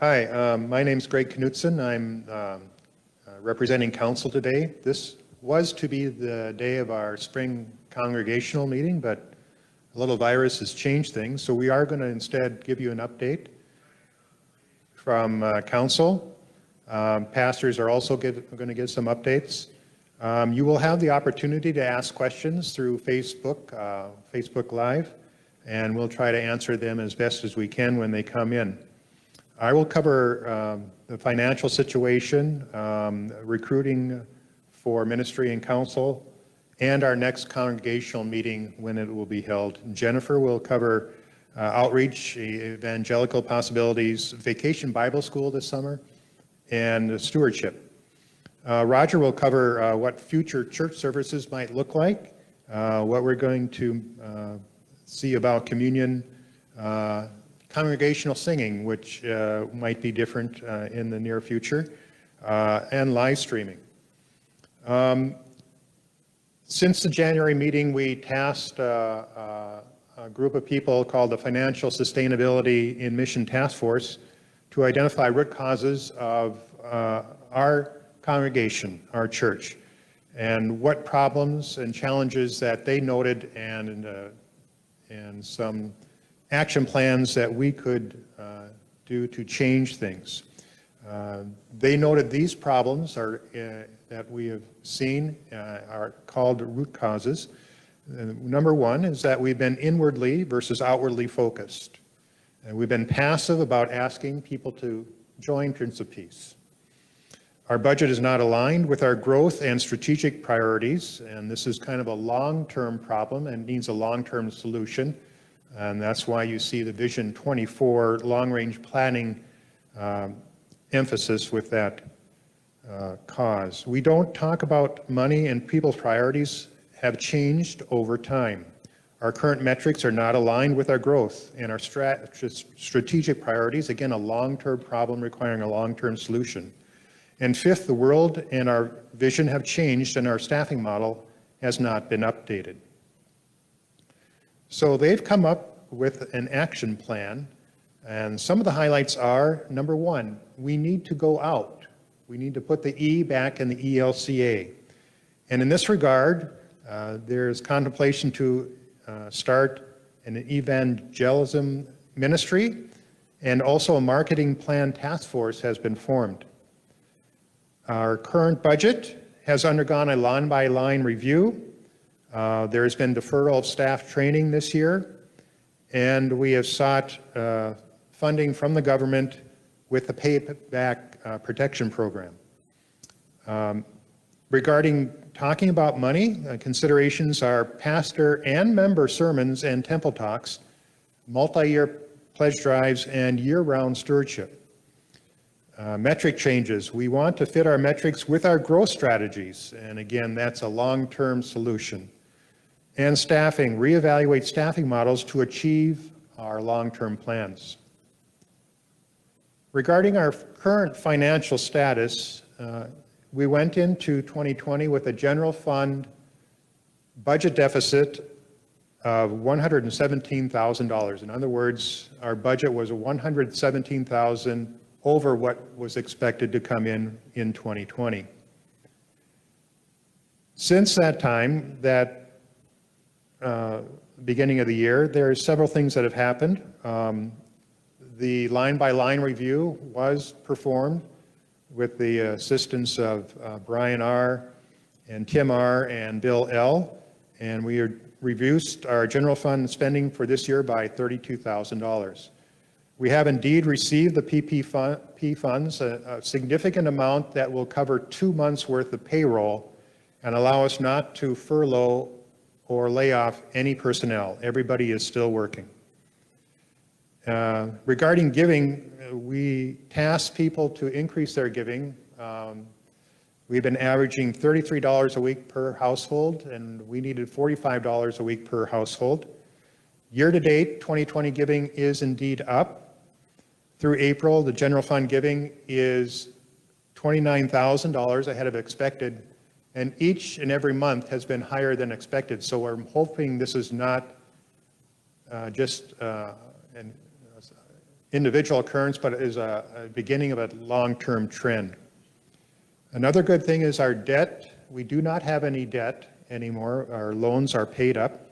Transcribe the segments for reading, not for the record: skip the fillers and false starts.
Hi, my name's Greg Knudson. I'm representing council today. This was to be the day of our spring congregational meeting, but a little virus has changed things, so we are going to instead give you an update from council. Pastors are also going to give some updates. You will have the opportunity to ask questions through Facebook Live, and we'll try to answer them as best as we can when they come in. I will cover the financial situation, recruiting for ministry and council, and our next congregational meeting when it will be held. Jennifer will cover outreach, evangelical possibilities, vacation Bible school this summer, and stewardship. Roger will cover what future church services might look like, what we're going to see about communion, congregational singing, which might be different in the near future, and live streaming. Since the January meeting, we tasked a group of people called the Financial Sustainability in Mission Task Force to identify root causes of our congregation, our church, and what problems and challenges that they noted, and some action plans that we could do to change things. They noted these problems that we have seen are called root causes. Number one is that we've been inwardly versus outwardly focused. And we've been passive about asking people to join Prince of Peace. Our budget is not aligned with our growth and strategic priorities, and this is kind of a long-term problem and needs a long-term solution. And that's why you see the Vision 24 long-range planning emphasis with that cause. We don't talk about money, and people's priorities have changed over time. Our current metrics are not aligned with our growth and our strategic priorities. Again, a long-term problem requiring a long-term solution. And fifth, the world and our vision have changed, and our staffing model has not been updated. So they've come up with an action plan, and some of the highlights are, number one, we need to go out. We need to put the E back in the ELCA. And in this regard, there's contemplation to start an evangelism ministry, and also a marketing plan task force has been formed. Our current budget has undergone a line-by-line review. There has been deferral of staff training this year, and we have sought funding from the government with the Payback Protection Program. Regarding talking about money, considerations are pastor and member sermons and temple talks, multi-year pledge drives, and year-round stewardship. Metric changes. We want to fit our metrics with our growth strategies, and again, that's a long-term solution. And staffing, reevaluate staffing models to achieve our long-term plans. Regarding our current financial status, we went into 2020 with a general fund budget deficit of $117,000. In other words, our budget was $117,000 over what was expected to come in 2020. Since that time, beginning of the year, there are several things that have happened. The line-by-line review was performed with the assistance of Brian R. and Tim R. and Bill L. And we reduced our general fund spending for this year by $32,000. We have indeed received the PPP funds, a significant amount that will cover 2 months' worth of payroll and allow us not to furlough or lay off any personnel. Everybody is still working. Regarding giving, we tasked people to increase their giving. We've been averaging $33 a week per household, and we needed $45 a week per household. Year-to-date, 2020 giving is indeed up. Through April, the general fund giving is $29,000 ahead of expected, and each and every month has been higher than expected. So we're hoping this is not individual occurrence, but is a beginning of a long-term trend. Another good thing is our debt. We do not have any debt anymore. Our loans are paid up.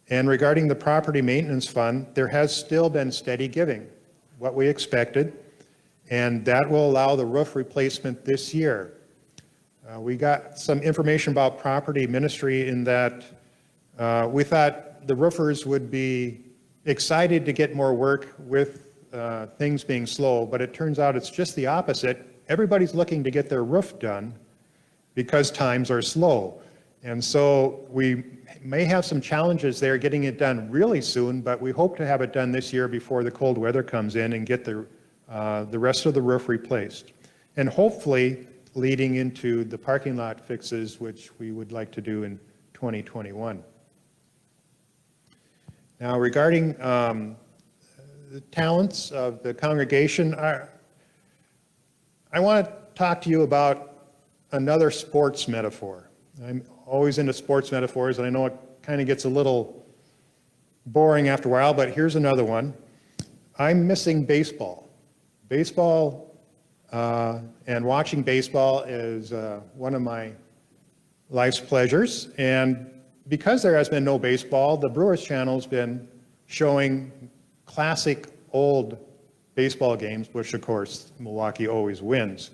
And regarding the property maintenance fund, there has still been steady giving, what we expected, and that will allow the roof replacement this year. We got some information about property ministry in that we thought the roofers would be excited to get more work with things being slow, but it turns out it's just the opposite. Everybody's looking to get their roof done because times are slow. And so we may have some challenges there getting it done really soon, but we hope to have it done this year before the cold weather comes in and get the rest of the roof replaced. And hopefully leading into the parking lot fixes, which we would like to do in 2021. Now regarding the talents of the congregation, I want to talk to you about another sports metaphor. I'm always into sports metaphors, and I know it kind of gets a little boring after a while, but here's another one. I'm missing baseball. Baseball and watching baseball is one of my life's pleasures, and because there has been no baseball, the Brewers Channel's been showing classic old baseball games, which of course Milwaukee always wins.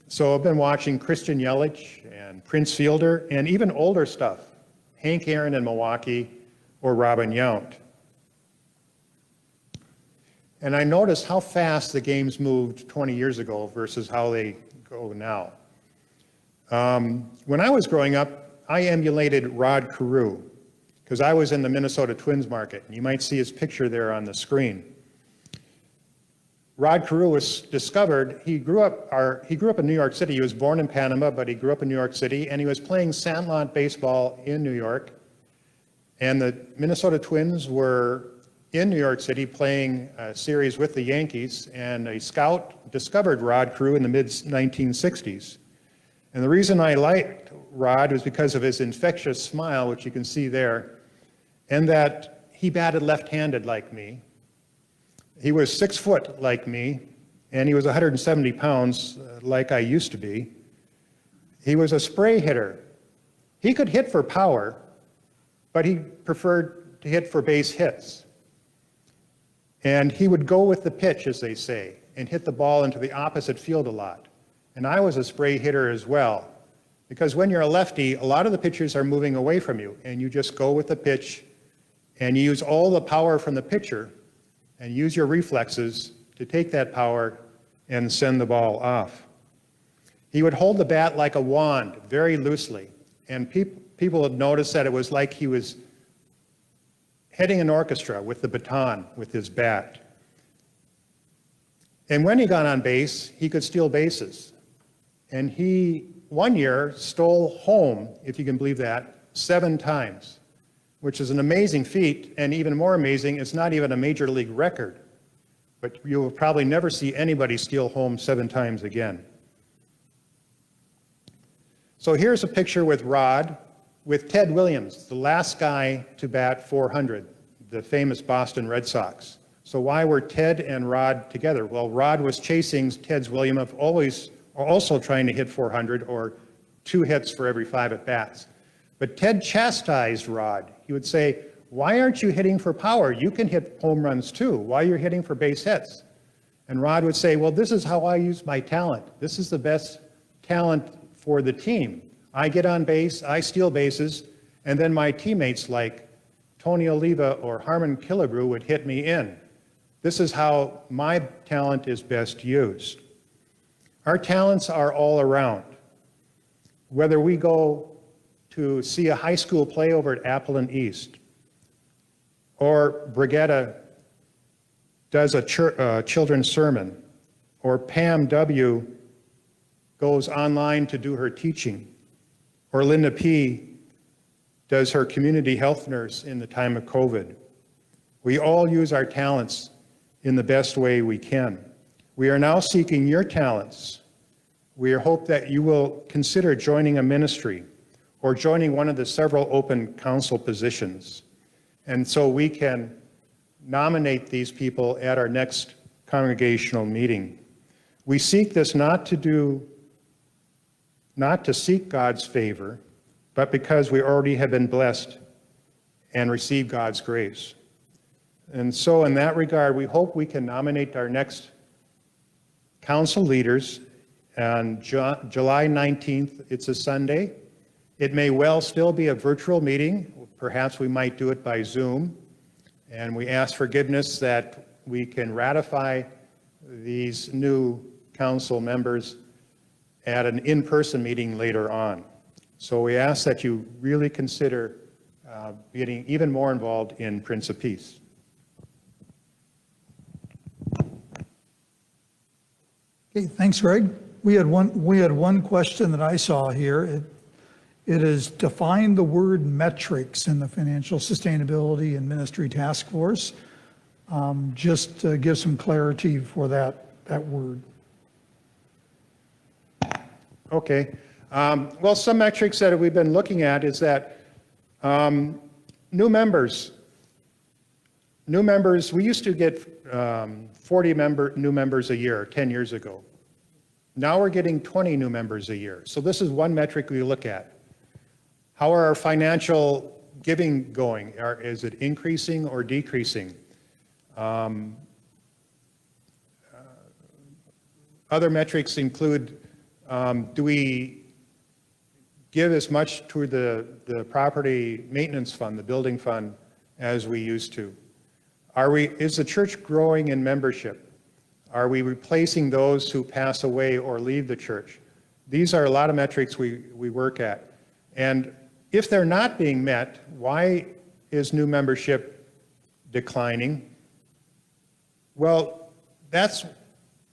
So I've been watching Christian Yelich and Prince Fielder and even older stuff, Hank Aaron in Milwaukee or Robin Yount. And I noticed how fast the games moved 20 years ago versus how they go now. When I was growing up, I emulated Rod Carew because I was in the Minnesota Twins market. And you might see his picture there on the screen. Rod Carew was discovered, he grew up in New York City. He was born in Panama, but he grew up in New York City, and he was playing sandlot baseball in New York. And the Minnesota Twins were in New York City playing a series with the Yankees, and a scout discovered Rod Carew in the mid-1960s. And the reason I liked Rod was because of his infectious smile, which you can see there, and that he batted left-handed like me. He was 6 foot like me, and he was 170 pounds like I used to be. He was a spray hitter. He could hit for power, but he preferred to hit for base hits. And he would go with the pitch, as they say, and hit the ball into the opposite field a lot. And I was a spray hitter as well, because when you're a lefty, a lot of the pitchers are moving away from you, and you just go with the pitch, and you use all the power from the pitcher, and use your reflexes to take that power and send the ball off. He would hold the bat like a wand, very loosely, and people would notice that it was like he was heading an orchestra with the baton, with his bat. And when he got on base, he could steal bases. And he, one year, stole home, if you can believe that, 7 times. Which is an amazing feat, and even more amazing, it's not even a major league record. But you will probably never see anybody steal home 7 times again. So here's a picture with Rod, with Ted Williams, the last guy to bat 400, the famous Boston Red Sox. So why were Ted and Rod together? Well, Rod was chasing Ted's Williams of also trying to hit 400, or 2 hits for every 5 at-bats. But Ted chastised Rod. He would say, why aren't you hitting for power? You can hit home runs too. Why are you hitting for base hits? And Rod would say, well, this is how I use my talent. This is the best talent for the team. I get on base, I steal bases, and then my teammates like Tony Oliva or Harmon Killebrew would hit me in. This is how my talent is best used. Our talents are all around. Whether we go to see a high school play over at Appleton East, or Brigetta does a children's sermon, or Pam W. goes online to do her teaching, or Linda P. does her community health nurse in the time of COVID. We all use our talents in the best way we can. We are now seeking your talents. We hope that you will consider joining a ministry or joining one of the several open council positions. And so we can nominate these people at our next congregational meeting. We seek this not to seek God's favor, but because we already have been blessed and received God's grace. And so in that regard, we hope we can nominate our next council leaders on July 19th. It's a Sunday. It may well still be a virtual meeting. Perhaps we might do it by Zoom. And we ask forgiveness that we can ratify these new council members at an in-person meeting later on. So we ask that you really consider getting even more involved in Prince of Peace. Okay, thanks, Greg. We had one question that I saw here. It is define the word metrics in the Financial Sustainability and Ministry Task Force. Just to give some clarity for that word. Okay. Well, some metrics that we've been looking at is that new members, we used to get 40 new members a year 10 years ago. Now we're getting 20 new members a year. So this is one metric we look at. How are our financial giving going? Is it increasing or decreasing? Other metrics include, do we give as much to the property maintenance fund, the building fund, as we used to? Is the church growing in membership? Are we replacing those who pass away or leave the church? These are a lot of metrics we work at. And if they're not being met, why is new membership declining? Well, that's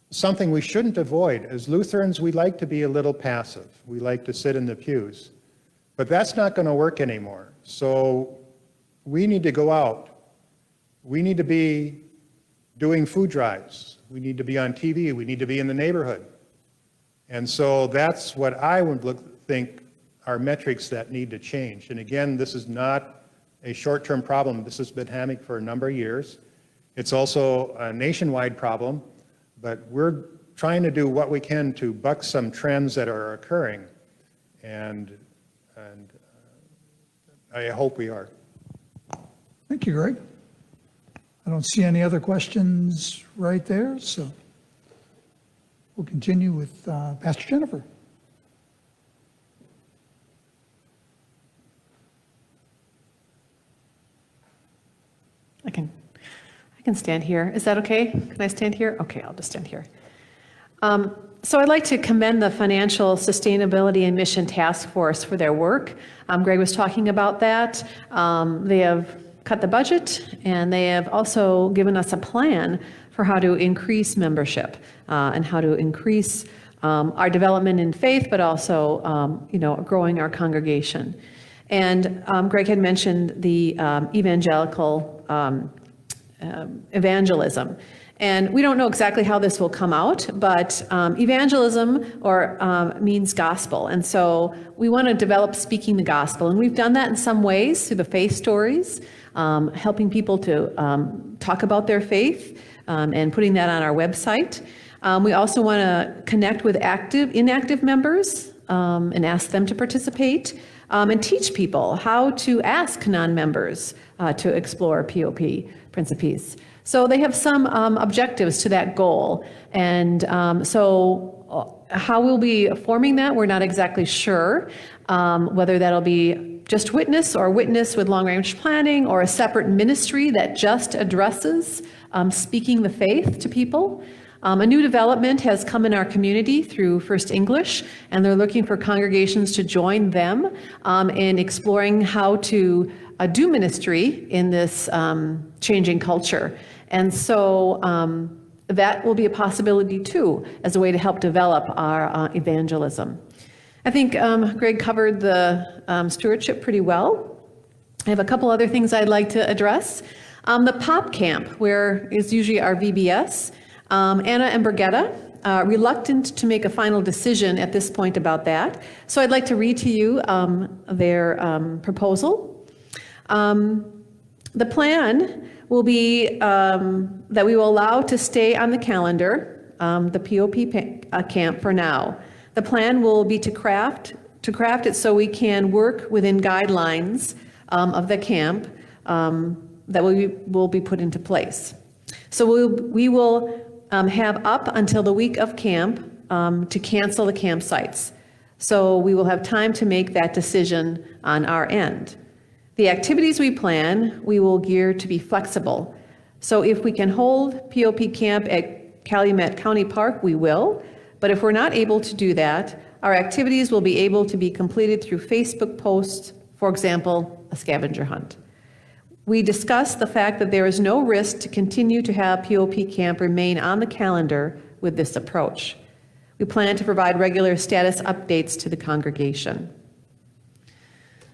something we shouldn't avoid. As Lutherans, we like to be a little passive. We like to sit in the pews. But that's not going to work anymore. So we need to go out. We need to be doing food drives. We need to be on TV. We need to be in the neighborhood. And so that's what I would think are metrics that need to change. And again, this is not a short-term problem. This has been happening for a number of years. It's also a nationwide problem, but we're trying to do what we can to buck some trends that are occurring. And I hope we are. Thank you, Greg. I don't see any other questions right there, so we'll continue with Pastor Jennifer. I can stand here. Is that okay? Can I stand here? Okay, I'll just stand here. So I'd like to commend the Financial Sustainability and Mission Task Force for their work. Greg was talking about that. They have cut the budget, and they have also given us a plan for how to increase membership and how to increase our development in faith, but also growing our congregation. And Greg had mentioned the evangelical evangelism. And we don't know exactly how this will come out, but evangelism means gospel. And so we want to develop speaking the gospel. And we've done that in some ways through the faith stories, helping people to talk about their faith and putting that on our website. We also want to connect with inactive members and ask them to participate and teach people how to ask non-members to explore POP, Prince of Peace. So they have some objectives to that goal. And so how we'll be forming that, we're not exactly sure. Whether that'll be just witness or witness with long-range planning or a separate ministry that just addresses speaking the faith to people. A new development has come in our community through First English, and they're looking for congregations to join them in exploring how to do ministry in this changing culture. And so that will be a possibility too, as a way to help develop our evangelism. I think Greg covered the stewardship pretty well. I have a couple other things I'd like to address. The POP camp, where is usually our VBS. Anna and Brigitta are reluctant to make a final decision at this point about that. So I'd like to read to you their proposal. The plan will be that we will allow to stay on the calendar the POP camp for now. The plan will be to craft it so we can work within guidelines of the camp that will be put into place. So we will have up until the week of camp to cancel the campsites. So we will have time to make that decision on our end. The activities we plan, we will gear to be flexible. So if we can hold POP camp at Calumet County Park, we will. But if we're not able to do that, our activities will be able to be completed through Facebook posts, for example, a scavenger hunt. We discussed the fact that there is no risk to continue to have POP camp remain on the calendar with this approach. We plan to provide regular status updates to the congregation.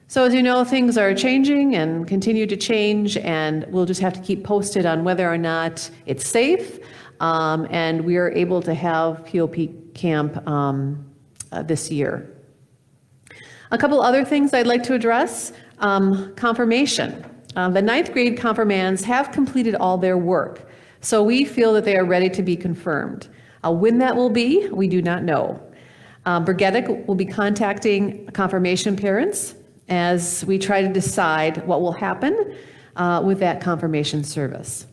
So as you know, things are changing and continue to change, and we'll just have to keep posted on whether or not it's safe, and we are able to have POP camp this year. A couple other things I'd like to address. Confirmation. The 9th grade confirmands have completed all their work, so we feel that they are ready to be confirmed. When that will be, we do not know. Brigetic will be contacting confirmation parents as we try to decide what will happen with that confirmation service.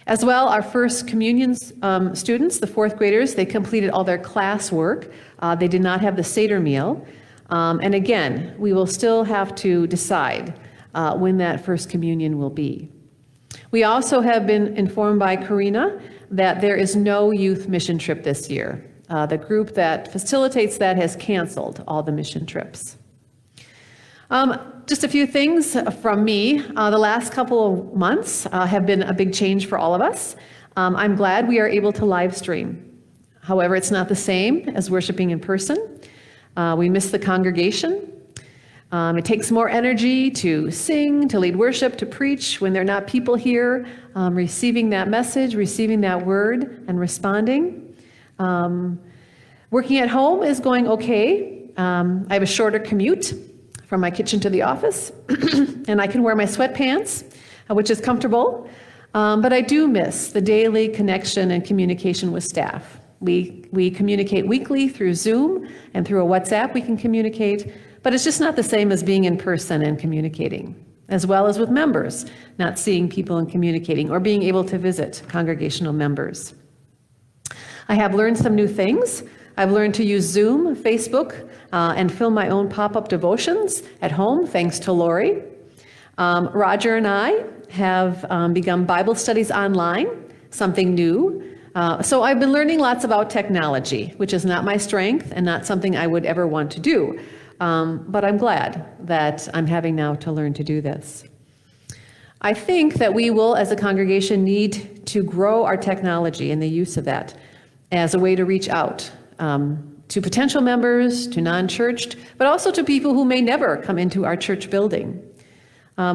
As well, our first communion students, the 4th graders, they completed all their classwork. They did not have the Seder meal. And again, we will still have to decide when that first communion will be. We also have been informed by Karina that there is no youth mission trip this year. The group that facilitates that has canceled all the mission trips. Just a few things from me. The last couple of months have been a big change for all of us. I'm glad we are able to live stream. However, it's not the same as worshiping in person. We miss the congregation. It takes more energy to sing, to lead worship, to preach when there are not people here receiving that message, receiving that word, and responding. Working at home is going okay. I have a shorter commute from my kitchen to the office, and I can wear my sweatpants, which is comfortable. But I do miss the daily connection and communication with staff. We communicate weekly through Zoom, and through a WhatsApp we can communicate, but it's just not the same as being in person and communicating, as well as with members, not seeing people and communicating, or being able to visit congregational members. I have learned some new things. I've learned to use Zoom, Facebook, and film my own pop-up devotions at home, thanks to Lori. Roger and I have begun Bible studies online, something new. So I've been learning lots about technology, which is not my strength and not something I would ever want to do. But I'm glad that I'm having now to learn to do this. I think that we will, as a congregation, need to grow our technology and the use of that as a way to reach out to potential members, to non-churched, but also to people who may never come into our church building.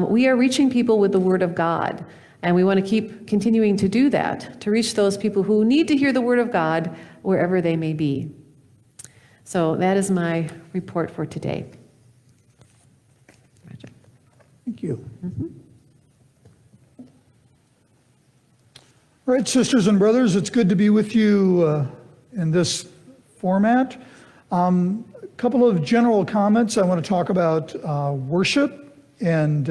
We are reaching people with the Word of God, and we want to keep continuing to do that, to reach those people who need to hear the Word of God wherever they may be. So that is my report for today. Roger. Thank you. All right, sisters and brothers, it's good to be with you in this format. A couple of general comments. I want to talk about worship and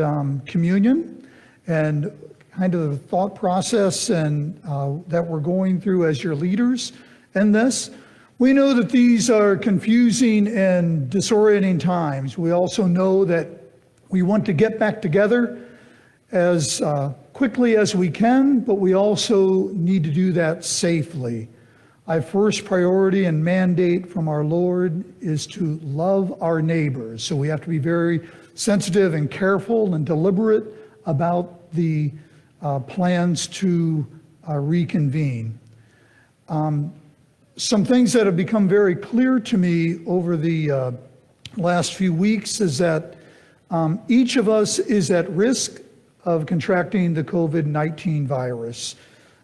communion and kind of the thought process and that we're going through as your leaders in this. We know that these are confusing and disorienting times. We also know that we want to get back together as quickly as we can, but we also need to do that safely. Our first priority and mandate from our Lord is to love our neighbors. So we have to be very sensitive and careful and deliberate about the plans to reconvene. Some things that have become very clear to me over the last few weeks is that each of us is at risk of contracting the COVID-19 virus.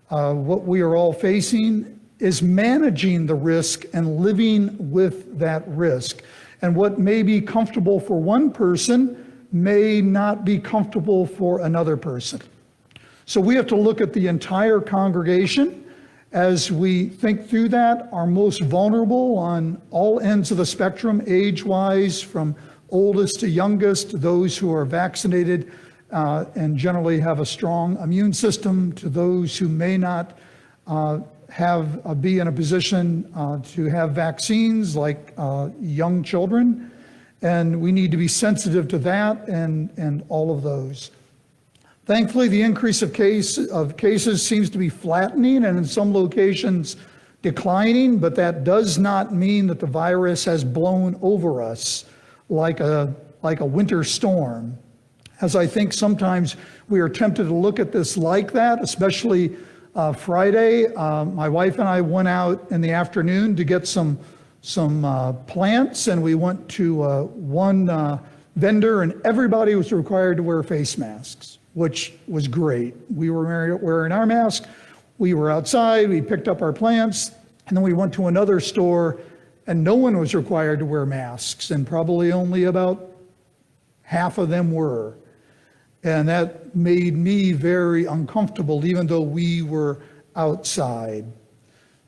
What we are all facing is managing the risk and living with that risk. And what may be comfortable for one person may not be comfortable for another person. So we have to look at the entire congregation as we think through that. Our most vulnerable on all ends of the spectrum, age-wise, from oldest to youngest, those who are vaccinated and generally have a strong immune system, to those who may not be in a position to have vaccines, like young children. And we need to be sensitive to that and all of those. Thankfully, the increase of cases seems to be flattening and in some locations declining, but that does not mean that the virus has blown over us like a winter storm. As I think sometimes we are tempted to look at this like that, especially Friday. My wife and I went out in the afternoon to get some plants, and we went to one vendor, and everybody was required to wear face masks, which was great. We were wearing our mask, we were outside, we picked up our plants, and then we went to another store, and no one was required to wear masks, and probably only about half of them were. And that made me very uncomfortable, even though we were outside.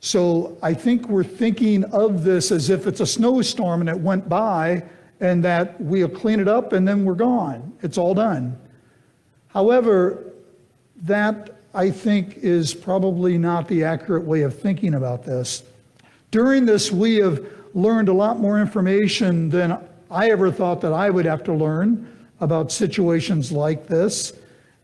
So I think we're thinking of this as if it's a snowstorm and it went by, and that we'll clean it up and then we're gone. It's all done. However, that I think is probably not the accurate way of thinking about this. During this, we have learned a lot more information than I ever thought that I would have to learn about situations like this.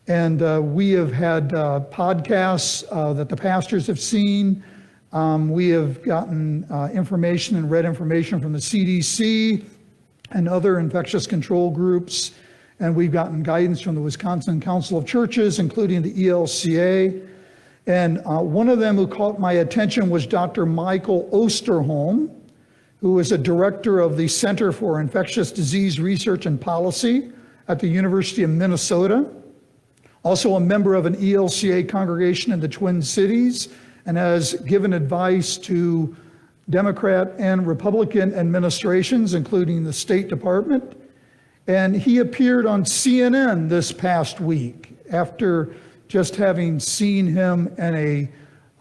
And we have had podcasts that the pastors have seen. We have gotten information and read information from the CDC and other infectious control groups. And we've gotten guidance from the Wisconsin Council of Churches, including the ELCA. And one of them who caught my attention was Dr. Michael Osterholm, who is a director of the Center for Infectious Disease Research and Policy at the University of Minnesota, also a member of an ELCA congregation in the Twin Cities, and has given advice to Democrat and Republican administrations, including the State Department. And he appeared on CNN this past week after just having seen him in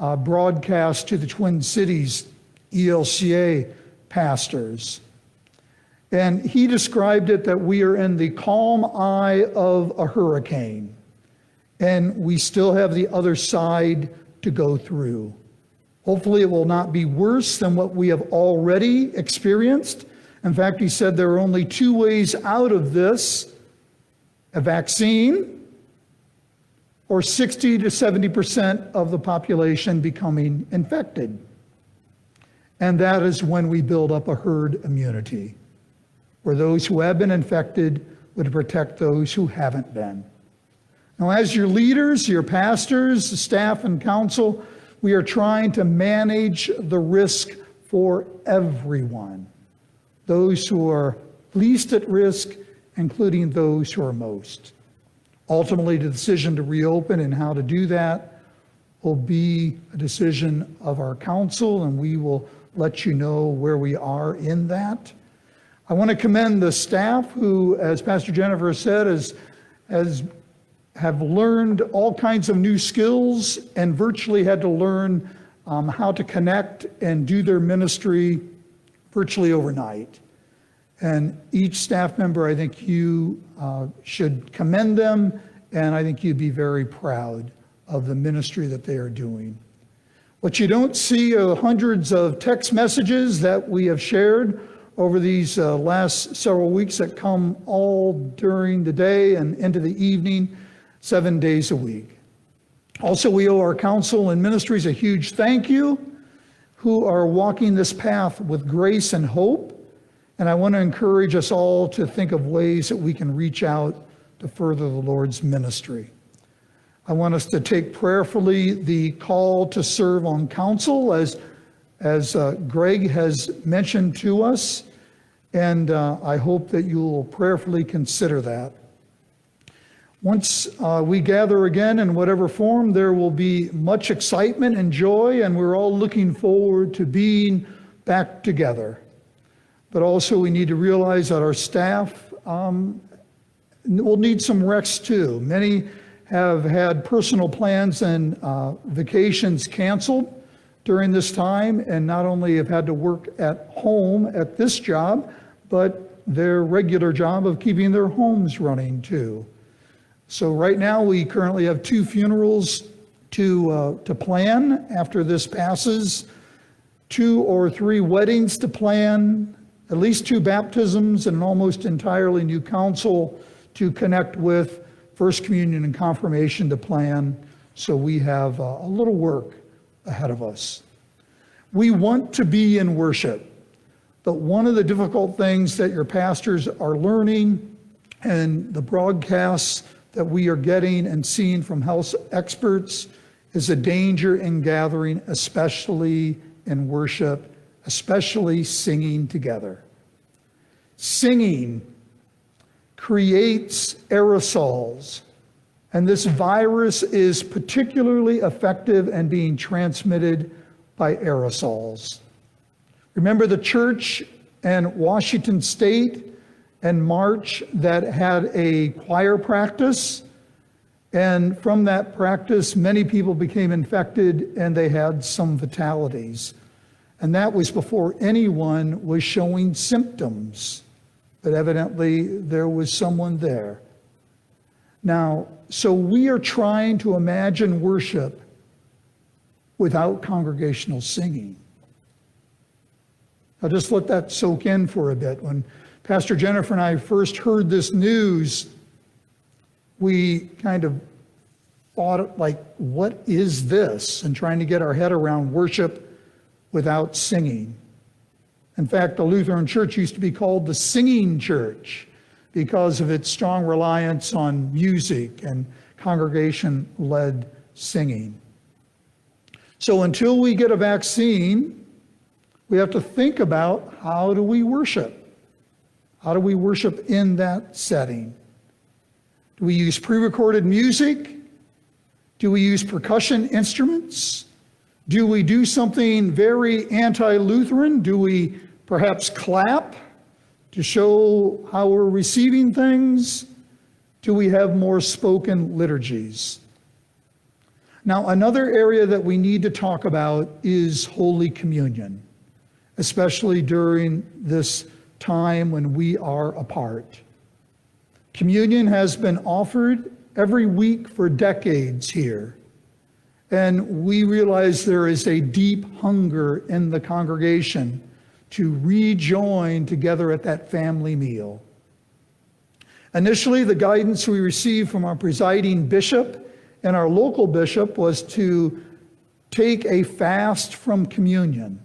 a broadcast to the Twin Cities ELCA pastors. And he described it that we are in the calm eye of a hurricane, and we still have the other side to go through. Hopefully it will not be worse than what we have already experienced. In fact, he said there are only two ways out of this: a vaccine or 60 to 70% of the population becoming infected. And that is when we build up a herd immunity, where those who have been infected would protect those who haven't been. Now, as your leaders, your pastors, staff, and council, we are trying to manage the risk for everyone. Those who are least at risk, including those who are most. Ultimately, the decision to reopen and how to do that will be a decision of our council, and we will let you know where we are in that. I want to commend the staff who, as Pastor Jennifer said, have learned all kinds of new skills and virtually had to learn how to connect and do their ministry virtually overnight. And each staff member, I think you should commend them, and I think you'd be very proud of the ministry that they are doing. What you don't see are hundreds of text messages that we have shared over these last several weeks that come all during the day and into the evening, 7 days a week. Also, we owe our council and ministries a huge thank you, who are walking this path with grace and hope. And I want to encourage us all to think of ways that we can reach out to further the Lord's ministry. I want us to take prayerfully the call to serve on council, as Greg has mentioned to us, and I hope that you will prayerfully consider that. Once we gather again in whatever form, there will be much excitement and joy, and we're all looking forward to being back together. But also we need to realize that our staff will need some rest too. Many have had personal plans and vacations canceled during this time, and not only have had to work at home at this job, but their regular job of keeping their homes running too. So right now we currently have 2 funerals to plan after this passes, 2 or 3 weddings to plan, at least 2 baptisms, and an almost entirely new council to connect with, First Communion and Confirmation to plan. So we have a little work ahead of us. We want to be in worship, but one of the difficult things that your pastors are learning, and the broadcasts that we are getting and seeing from health experts, is a danger in gathering, especially in worship, especially singing together. Singing creates aerosols, and this virus is particularly effective and being transmitted by aerosols. Remember the church in Washington State in March that had a choir practice, and from that practice many people became infected and they had some fatalities. And that was before anyone was showing symptoms, but evidently there was someone there. Now, so we are trying to imagine worship without congregational singing. Now just let that soak in for a bit. When Pastor Jennifer and I first heard this news, we kind of thought, like, what is this? And trying to get our head around worship without singing. In fact, the Lutheran Church used to be called the singing church because of its strong reliance on music and congregation-led singing. So until we get a vaccine, we have to think about, how do we worship? How do we worship in that setting? Do we use pre-recorded music? Do we use percussion instruments? Do we do something very anti-Lutheran? Do we perhaps clap to show how we're receiving things? Do we have more spoken liturgies? Now, another area that we need to talk about is Holy Communion, especially during this time when we are apart. Communion has been offered every week for decades here, and we realize there is a deep hunger in the congregation to rejoin together at that family meal. Initially, the guidance we received from our presiding bishop and our local bishop was to take a fast from communion.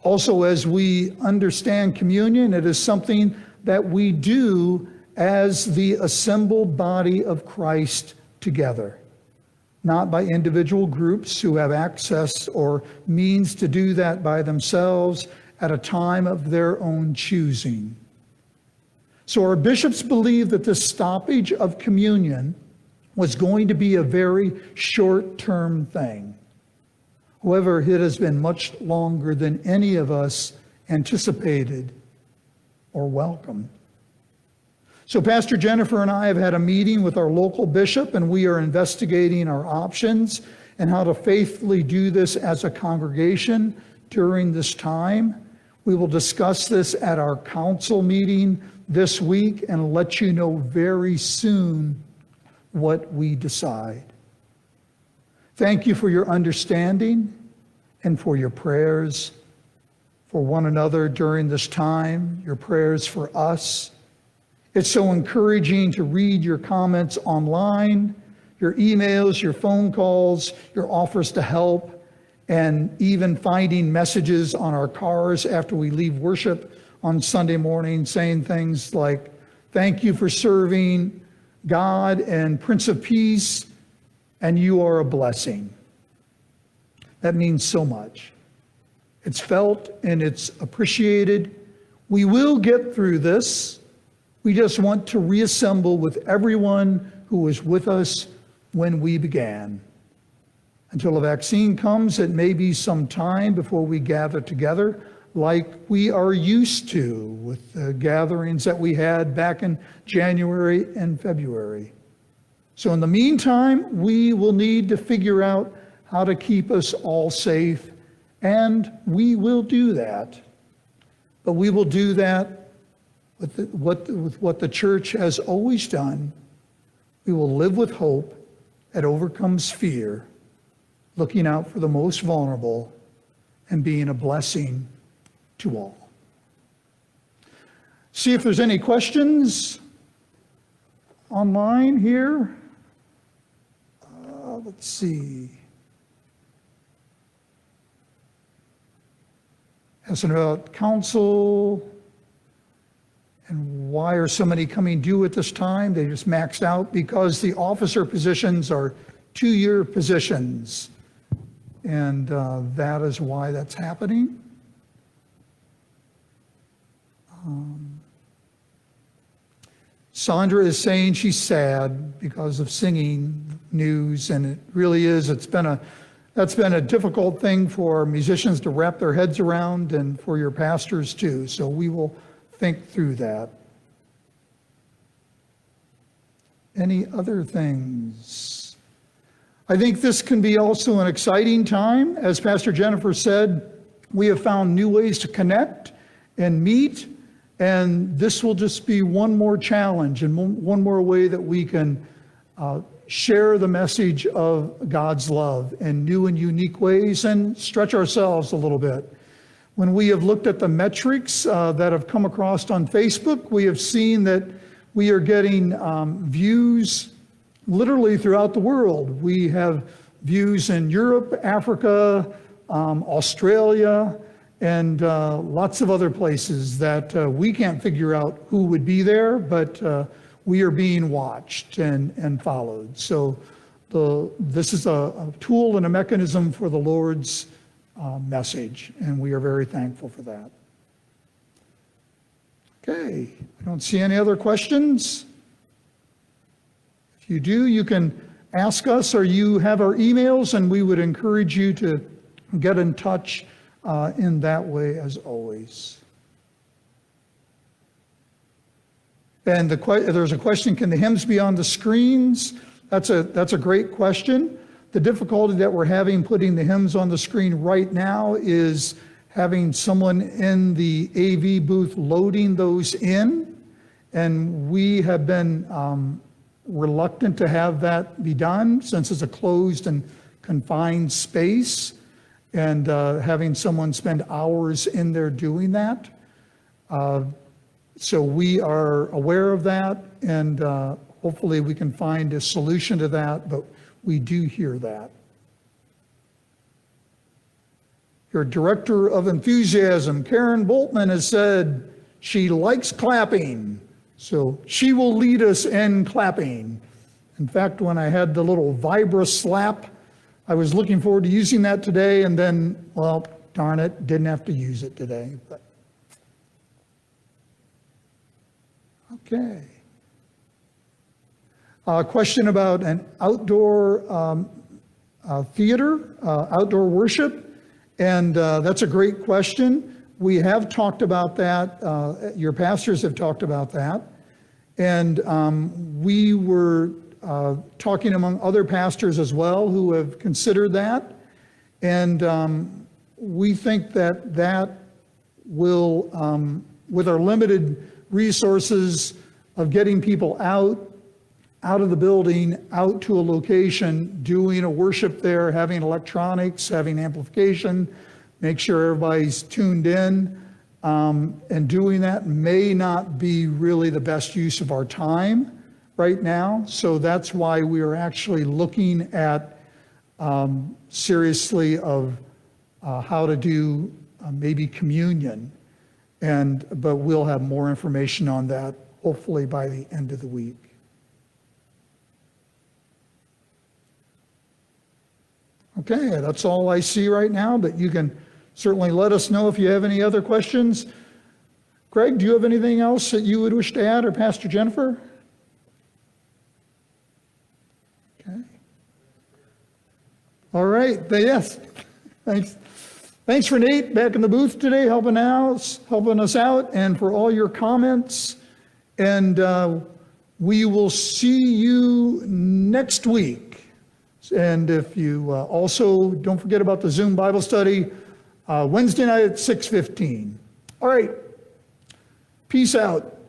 Also, as we understand communion, it is something that we do as the assembled body of Christ together, not by individual groups who have access or means to do that by themselves at a time of their own choosing. So our bishops believe that this stoppage of communion was going to be a very short-term thing. However, it has been much longer than any of us anticipated or welcomed. So Pastor Jennifer and I have had a meeting with our local bishop, and we are investigating our options and how to faithfully do this as a congregation during this time. We will discuss this at our council meeting this week and let you know very soon what we decide. Thank you for your understanding and for your prayers for one another during this time, your prayers for us. It's so encouraging to read your comments online, your emails, your phone calls, your offers to help, and even finding messages on our cars after we leave worship on Sunday morning saying things like, "Thank you for serving God and Prince of Peace, and you are a blessing." That means so much. It's felt and it's appreciated. We will get through this. We just want to reassemble with everyone who was with us when we began. Until a vaccine comes, it may be some time before we gather together like we are used to with the gatherings that we had back in January and February. So in the meantime, we will need to figure out how to keep us all safe, and we will do that. But we will do that with what the church has always done. We will live with hope that overcomes fear, looking out for the most vulnerable and being a blessing to all. See if there's any questions online here. Let's see. Asking about council and why are so many coming due at this time? They just maxed out because the officer positions are 2-year positions. And that is why that's happening. Sandra is saying she's sad because of singing news, and it really is. That's been a difficult thing for musicians to wrap their heads around, and for your pastors too. So we will think through that. Any other things? I think this can be also an exciting time. As Pastor Jennifer said, we have found new ways to connect and meet, and this will just be one more challenge and one more way that we can share the message of God's love in new and unique ways and stretch ourselves a little bit. When we have looked at the metrics that have come across on Facebook, we have seen that we are getting views literally throughout the world. We have views in Europe, Africa, Australia, and lots of other places that we can't figure out who would be there, but we are being watched and followed. So this is a tool and a mechanism for the Lord's message, and we are very thankful for that. Okay, I don't see any other questions. If you do, you can ask us, or you have our emails, and we would encourage you to get in touch in that way as always. And there's a question, can the hymns be on the screens? That's a great question. The difficulty that we're having putting the hymns on the screen right now is having someone in the AV booth loading those in. And we have been reluctant to have that be done since it's a closed and confined space, and having someone spend hours in there doing that. So we are aware of that, and hopefully we can find a solution to that, but we do hear that. Your director of enthusiasm, Karen Boltman, has said she likes clapping, so she will lead us in clapping. In fact, when I had the little Vibra slap, I was looking forward to using that today, and then, well, darn it, didn't have to use it today. But okay. A question about an outdoor theater, outdoor worship, and that's a great question. We have talked about that. Your pastors have talked about that, and we were talking among other pastors as well who have considered that, and we think that that will, with our limited resources of getting people out of the building, out to a location, doing a worship there, having electronics, having amplification, make sure everybody's tuned in, and doing that may not be really the best use of our time right now. So that's why we are actually looking at seriously of how to do maybe communion, but we'll have more information on that hopefully by the end of the week. Okay, that's all I see right now, but you can certainly let us know if you have any other questions. Greg, do you have anything else that you would wish to add, or Pastor Jennifer? Okay. All right, yes, thanks. Thanks for Nate back in the booth today, helping us out, and for all your comments. And We will see you next week. And if you also don't forget about the Zoom Bible study, Wednesday night at 6:15. All right. Peace out.